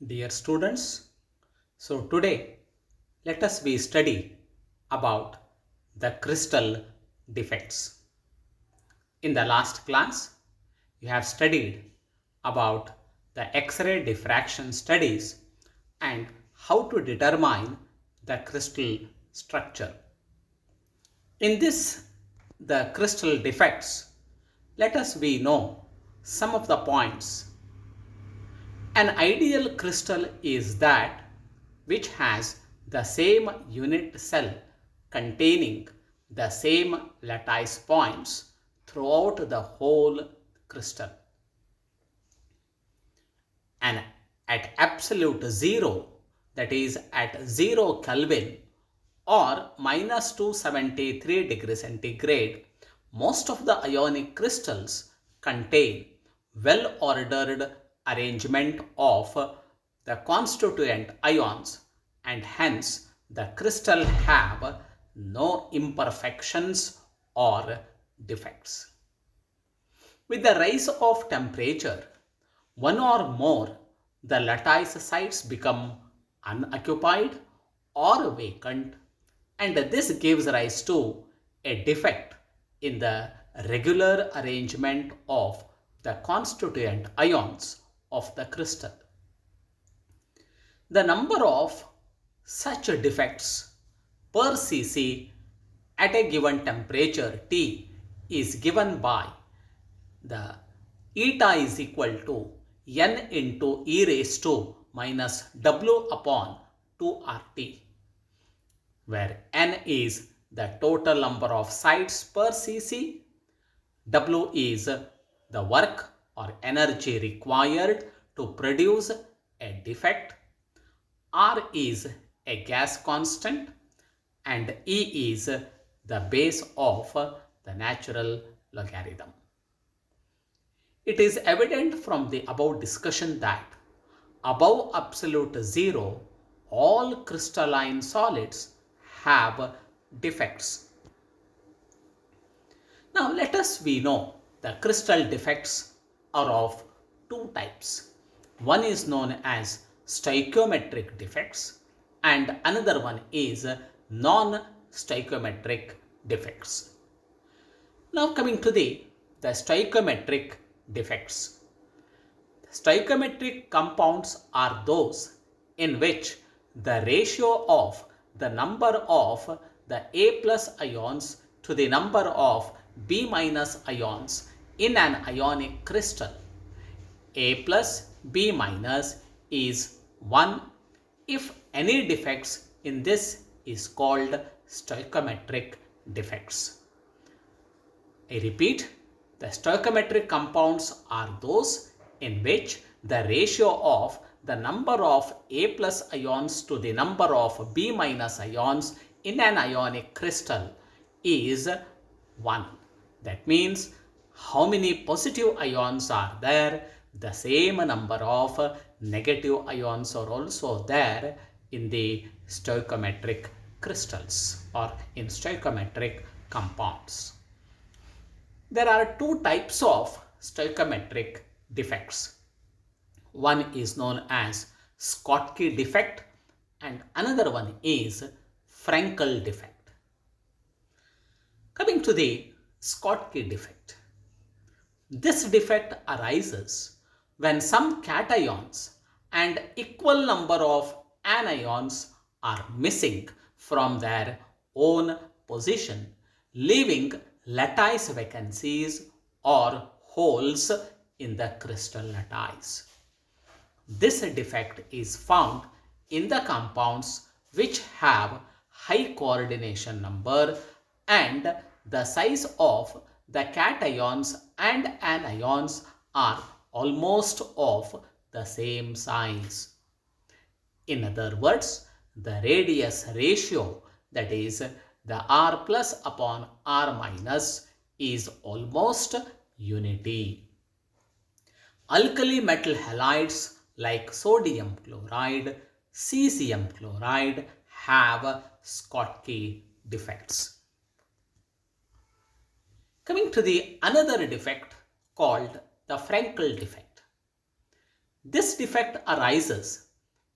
Dear students, so today let us be study about the crystal defects. In the last class, you have studied about the X-ray diffraction studies and how to determine the crystal structure. In this, the crystal defects, let us know some of the points. An ideal crystal is that which has the same unit cell containing the same lattice points throughout the whole crystal. And at absolute zero, that is at 0 Kelvin or minus 273 degrees centigrade, most of the ionic crystals contain well-ordered arrangement of the constituent ions, and hence the crystal have no imperfections or defects. With the rise of temperature, one or more the lattice sites become unoccupied or vacant, and this gives rise to a defect in the regular arrangement of the constituent ions of the crystal. The number of such defects per cc at a given temperature T is given by the eta is equal to n into e raised to minus w upon 2RT, where n is the total number of sites per cc, w is the work or energy required to produce a defect, r is a gas constant, and e is the base of the natural logarithm. It is evident from the above discussion that above absolute zero, all crystalline solids have defects. Now let us know the crystal defects are of two types. One is known as stoichiometric defects and another one is non-stoichiometric defects. Now coming to the stoichiometric defects. Stoichiometric compounds are those in which the ratio of the number of the A plus ions to the number of B minus ions in an ionic crystal, A plus B minus, is 1 if any defects in this is called stoichiometric defects. I repeat, the stoichiometric compounds are those in which the ratio of the number of A plus ions to the number of B minus ions in an ionic crystal is 1. That means how many positive ions are there, the same number of negative ions are also there in the stoichiometric crystals or in stoichiometric compounds. There are two types of stoichiometric defects. One is known as Schottky defect and another one is Frankel defect. Coming to the Schottky defect. This defect arises when some cations and equal number of anions are missing from their own position, leaving lattice vacancies or holes in the crystal lattice. This defect is found in the compounds which have high coordination number and the size of the cations and anions are almost of the same size. In other words, the radius ratio, that is the R plus upon R minus, is almost unity. Alkali metal halides like sodium chloride, cesium chloride have Schottky defects. Coming to the another defect called the Frankel defect. This defect arises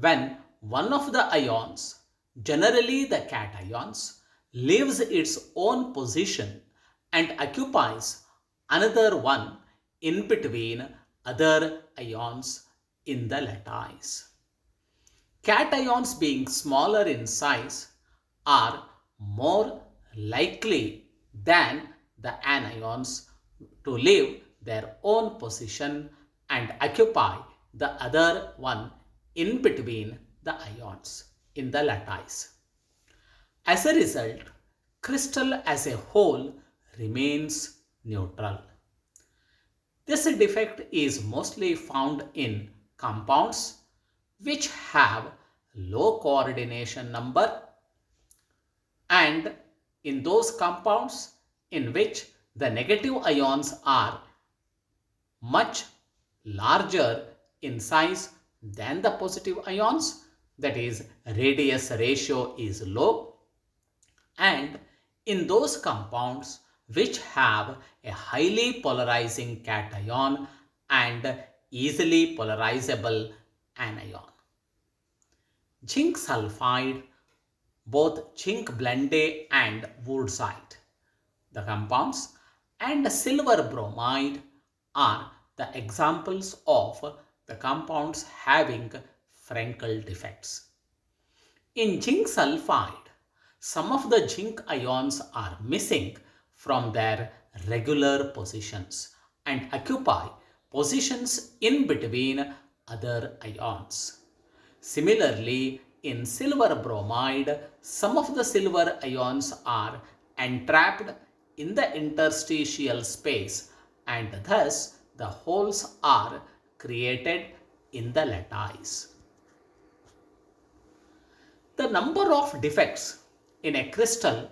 when one of the ions, generally the cations, leaves its own position and occupies another one in between other ions in the lattice. Cations, being smaller in size, are more likely than the anions to leave their own position and occupy the other one in between the ions in the lattice. As a result, crystal as a whole remains neutral. This defect is mostly found in compounds which have low coordination number and in those compounds in which the negative ions are much larger in size than the positive ions, that is, radius ratio is low, and in those compounds which have a highly polarizing cation and easily polarizable anion. Zinc sulfide, both zinc blende and woodsite, the compounds, and silver bromide are the examples of the compounds having Frankel defects. In zinc sulfide, some of the zinc ions are missing from their regular positions and occupy positions in between other ions. Similarly, in silver bromide, some of the silver ions are entrapped in the interstitial space and thus the holes are created in the lattice. The number of defects in a crystal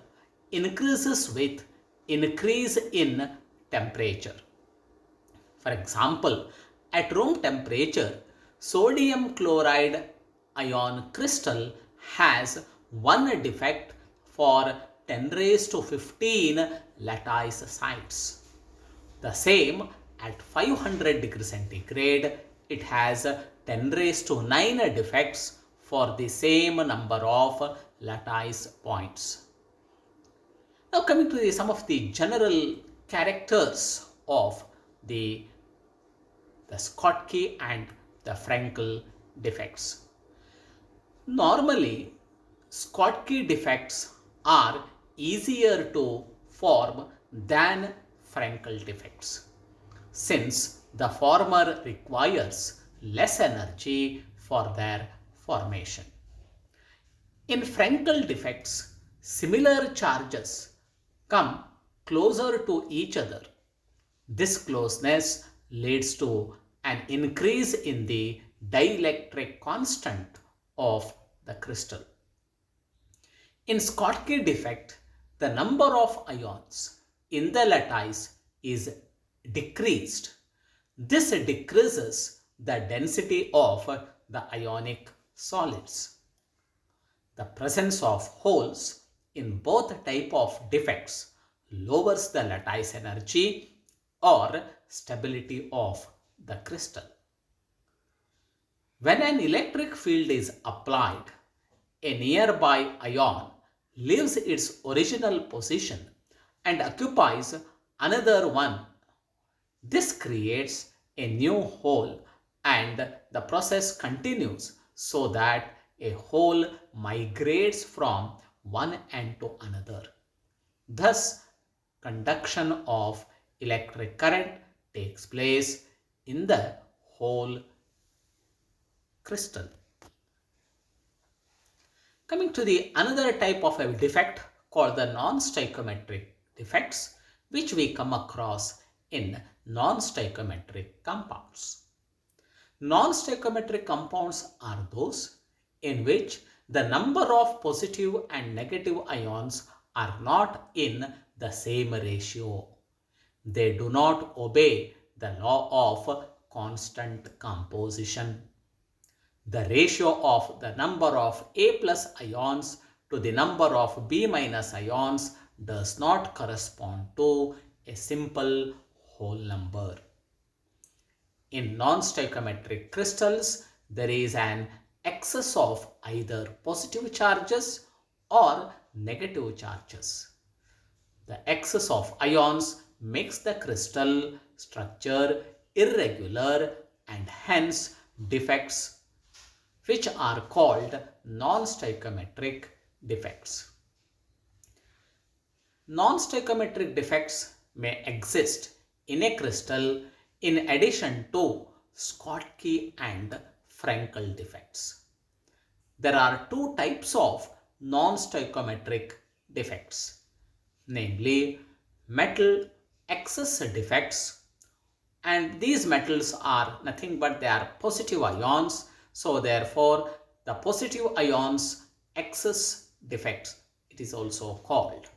increases with increase in temperature. For example, at room temperature, sodium chloride ion crystal has one defect for 10 raised to 15 lattice sites. The same at 500 degrees centigrade, it has 10 raised to 9 defects for the same number of lattice points. Now coming to some of the general characters of the Schottky and the Frankel defects. Normally, Schottky defects are easier to form than Frankel defects, since the former requires less energy for their formation. In Frankel defects, similar charges come closer to each other. This closeness leads to an increase in the dielectric constant of the crystal. In Schottky defect, the number of ions in the lattice is decreased. This decreases the density of the ionic solids. The presence of holes in both type of defects lowers the lattice energy or stability of the crystal. When an electric field is applied, a nearby ion leaves its original position and occupies another one. This creates a new hole and the process continues so that a hole migrates from one end to another. Thus, conduction of electric current takes place in the whole crystal. Coming to the another type of a defect called the non-stoichiometric defects, which we come across in non-stoichiometric compounds. Non-stoichiometric compounds are those in which the number of positive and negative ions are not in the same ratio. They do not obey the law of constant composition. The ratio of the number of A plus ions to the number of B minus ions does not correspond to a simple whole number. In non-stoichiometric crystals, there is an excess of either positive charges or negative charges. The excess of ions makes the crystal structure irregular and hence defects, which are called non-stoichiometric defects. Non-stoichiometric defects may exist in a crystal in addition to Schottky and Frankel defects. There are two types of non-stoichiometric defects, namely metal excess defects, and these metals are nothing but they are positive ions, so therefore the positive ions excess defects it is also called.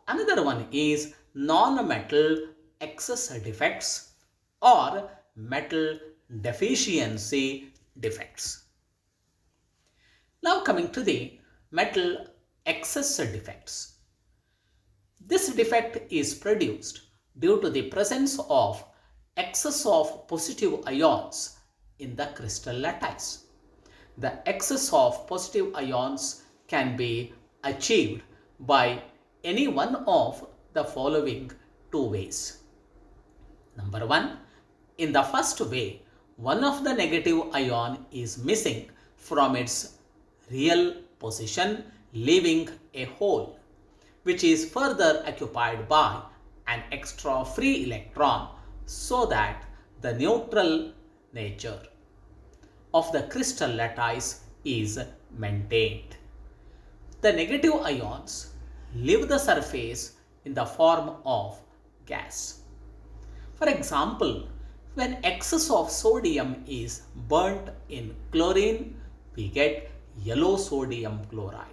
Another one is non-metal excess defects or metal deficiency defects. Now coming to the metal excess defects. This defect is produced due to the presence of excess of positive ions in the crystal lattice. The excess of positive ions can be achieved by any one of the following two ways. Number one, in the first way, one of the negative ion is missing from its real position, leaving a hole, which is further occupied by an extra free electron, so that the neutral nature of the crystal lattice is maintained. The negative ions leave the surface in the form of gas. For example, when excess of sodium is burnt in chlorine, we get yellow sodium chloride.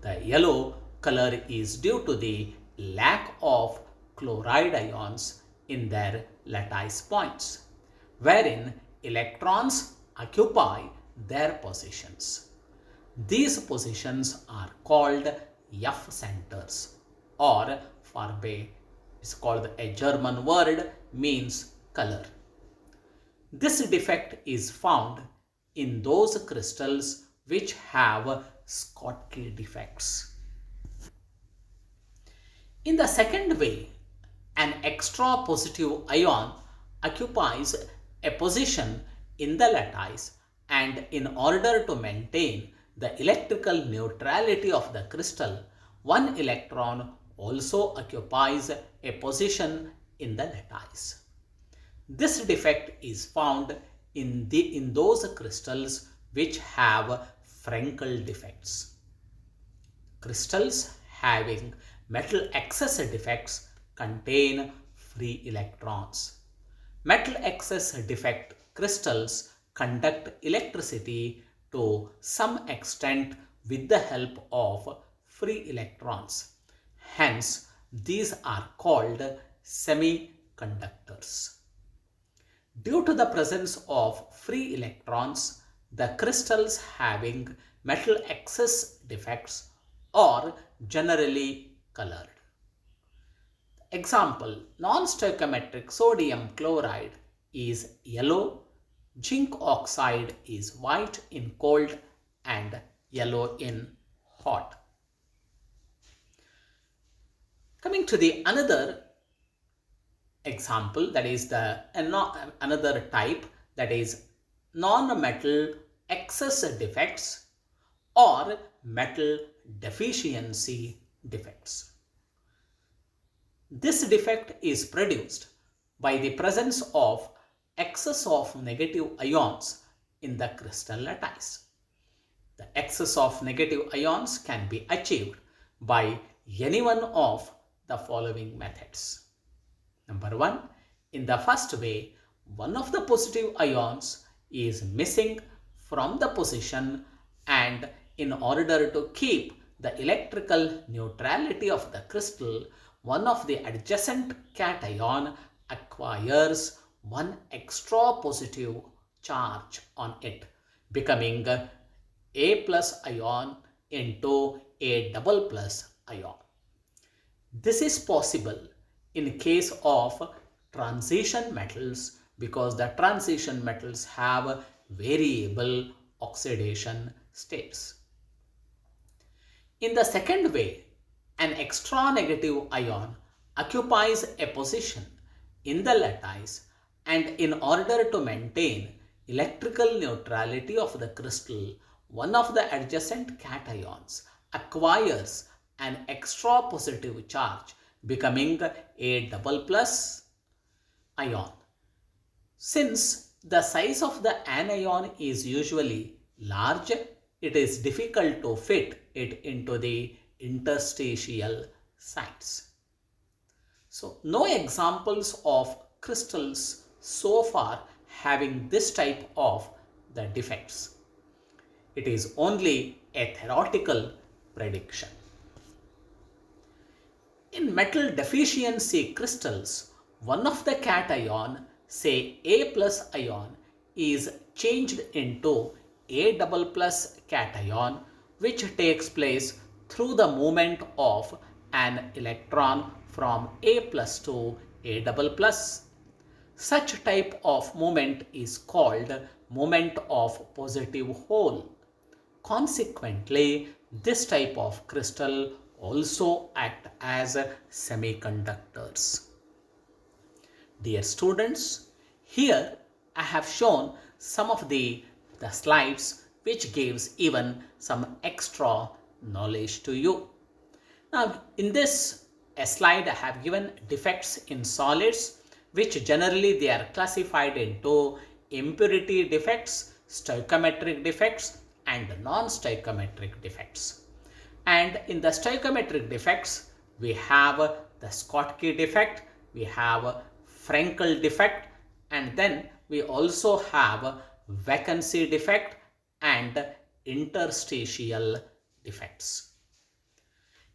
The yellow color is due to the lack of chloride ions in their lattice points, wherein electrons occupy their positions. These positions are called F centers, or Farbe is called a German word, means color. This defect is found in those crystals which have Schottky defects. In the second way, an extra positive ion occupies a position in the lattice, and in order to maintain the electrical neutrality of the crystal, one electron also occupies a position in the lattice. This defect is found in those crystals which have Frankel defects. Crystals having metal excess defects contain free electrons. Metal excess defect crystals conduct electricity to some extent with the help of free electrons. Hence, these are called semiconductors. Due to the presence of free electrons, the crystals having metal excess defects are generally colored. Example, non-stoichiometric sodium chloride is yellow, zinc oxide is white in cold and yellow in hot. Coming to the another example, that is the another type, that is non-metal excess defects or metal deficiency defects. This defect is produced by the presence of excess of negative ions in the crystal lattice. The excess of negative ions can be achieved by any one of the following methods. Number one, in the first way, one of the positive ions is missing from the position, and in order to keep the electrical neutrality of the crystal, one of the adjacent cation acquires one extra positive charge on it, becoming A plus ion into A double plus ion. This is possible in case of transition metals because the transition metals have variable oxidation states. In the second way, an extra negative ion occupies a position in the lattice, and in order to maintain electrical neutrality of the crystal, one of the adjacent cations acquires an extra positive charge, becoming a double plus ion. Since the size of the anion is usually large, it is difficult to fit it into the interstitial sites. So, no examples of crystals so far having this type of the defects. It is only a theoretical prediction. In metal deficiency crystals, one of the cation, say A plus ion, is changed into A double plus cation, which takes place through the movement of an electron from A plus to A double plus. Such type of movement is called movement of positive hole. Consequently, this type of crystal also act as semiconductors. Dear students, here I have shown some of the slides which gives even some extra knowledge to you. Now, in this slide I have given defects in solids, which generally they are classified into impurity defects, stoichiometric defects and non-stoichiometric defects. And in the stoichiometric defects, we have the Schottky defect, we have Frankel defect, and then we also have vacancy defect and interstitial defects.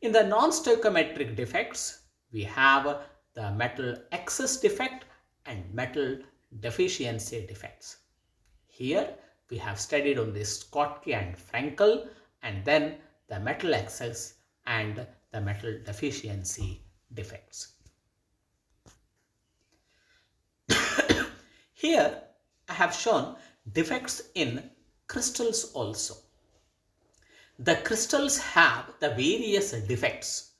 In the non-stoichiometric defects, we have the metal excess defect and metal deficiency defects. Here we have studied on the Schottky and Frankel, and then the metal excess and the metal deficiency defects. Here I have shown defects in crystals also. The crystals have the various defects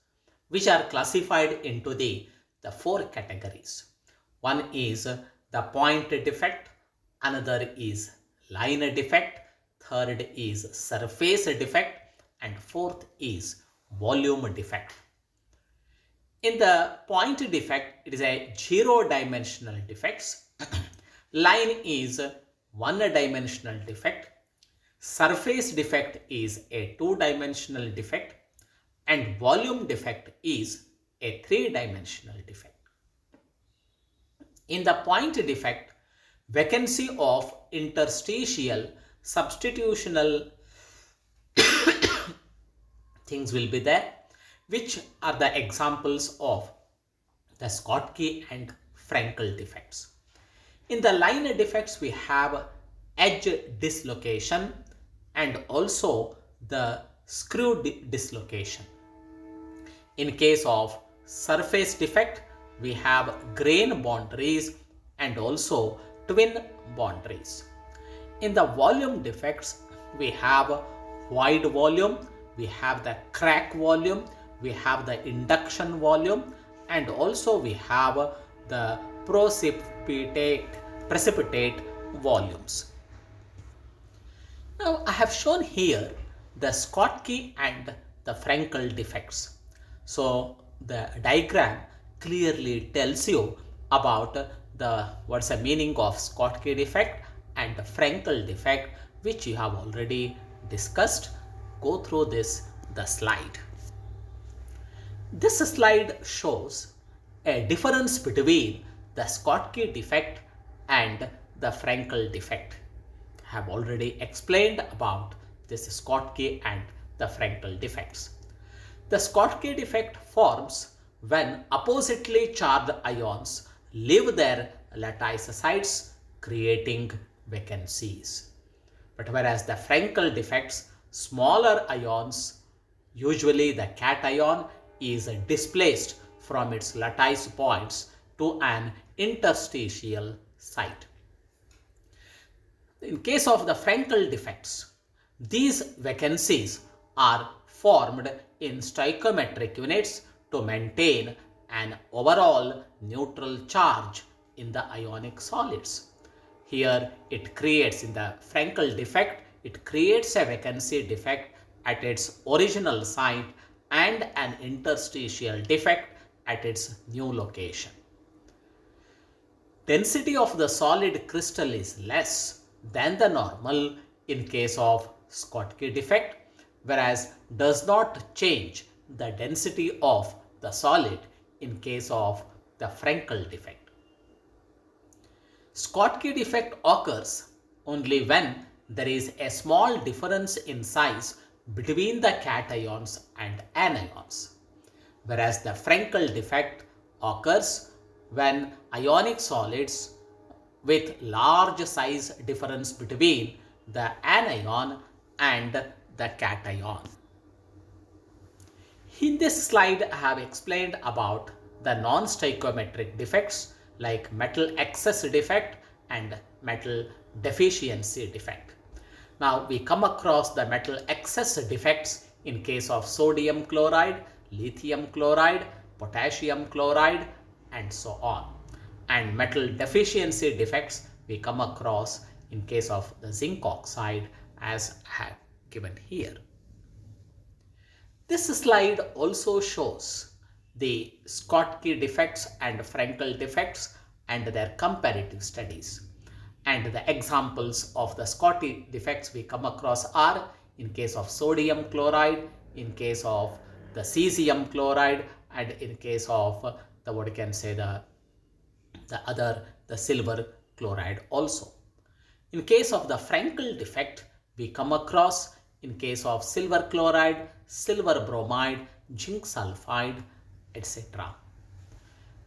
which are classified into the four categories. One is the point defect, another is line defect, third is surface defect, and fourth is volume defect. In the point defect, it is a zero-dimensional defects. Line is one-dimensional defect. Surface defect is a two-dimensional defect, and volume defect is a three-dimensional defect. In the point defect, vacancy of interstitial substitutional things will be there, which are the examples of the Schottky and Frankel defects. In the line defects, we have edge dislocation and also the screw dislocation. In case of surface defect, we have grain boundaries and also twin boundaries. In the volume defects, we have void volume, we have the crack volume, we have the induction volume, and also we have the precipitate volumes. Now I have shown here the Schottky and the Frankel defects. So the diagram clearly tells you about what's the meaning of Schottky defect and the Frankel defect, which you have already discussed. Go through the slide. This slide shows a difference between the Schottky defect and the Frankel defect. I have already explained about this Schottky and the Frankel defects. The Schottky defect forms when oppositely charged ions leave their lattice sites, creating vacancies. But whereas the Frankel defects, smaller ions, usually the cation, is displaced from its lattice points to an interstitial site. In case of the Frankel defects, these vacancies are formed in stoichiometric units to maintain an overall neutral charge in the ionic solids. Here it creates, in the Frankel defect, it creates a vacancy defect at its original site and an interstitial defect at its new location. Density of the solid crystal is less than the normal in case of Schottky defect, whereas does not change the density of the solid in case of the Frankel defect. Schottky defect occurs only when there is a small difference in size between the cations and anions, whereas the Frankel defect occurs when ionic solids with large size difference between the anion and the cation. In this slide, I have explained about the non-stoichiometric defects like metal excess defect and metal deficiency defect. Now we come across the metal excess defects in case of sodium chloride, lithium chloride, potassium chloride, and so on. And metal deficiency defects we come across in case of the zinc oxide, as I have given here. This slide also shows the Schottky defects and Frankel defects and their comparative studies. And the examples of the Schottky defects we come across are in case of sodium chloride, in case of the cesium chloride, and in case of the silver chloride also. In case of the Frankel defect, we come across in case of silver chloride, silver bromide, zinc sulfide, etc.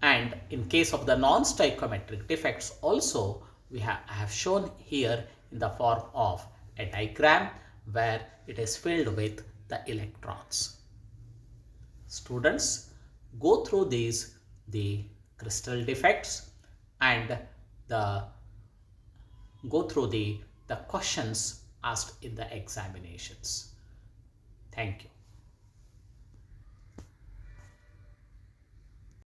And in case of the non-stoichiometric defects also, I have shown here in the form of a diagram where it is filled with the electrons. Students, go through the crystal defects and go through the questions asked in the examinations. Thank you.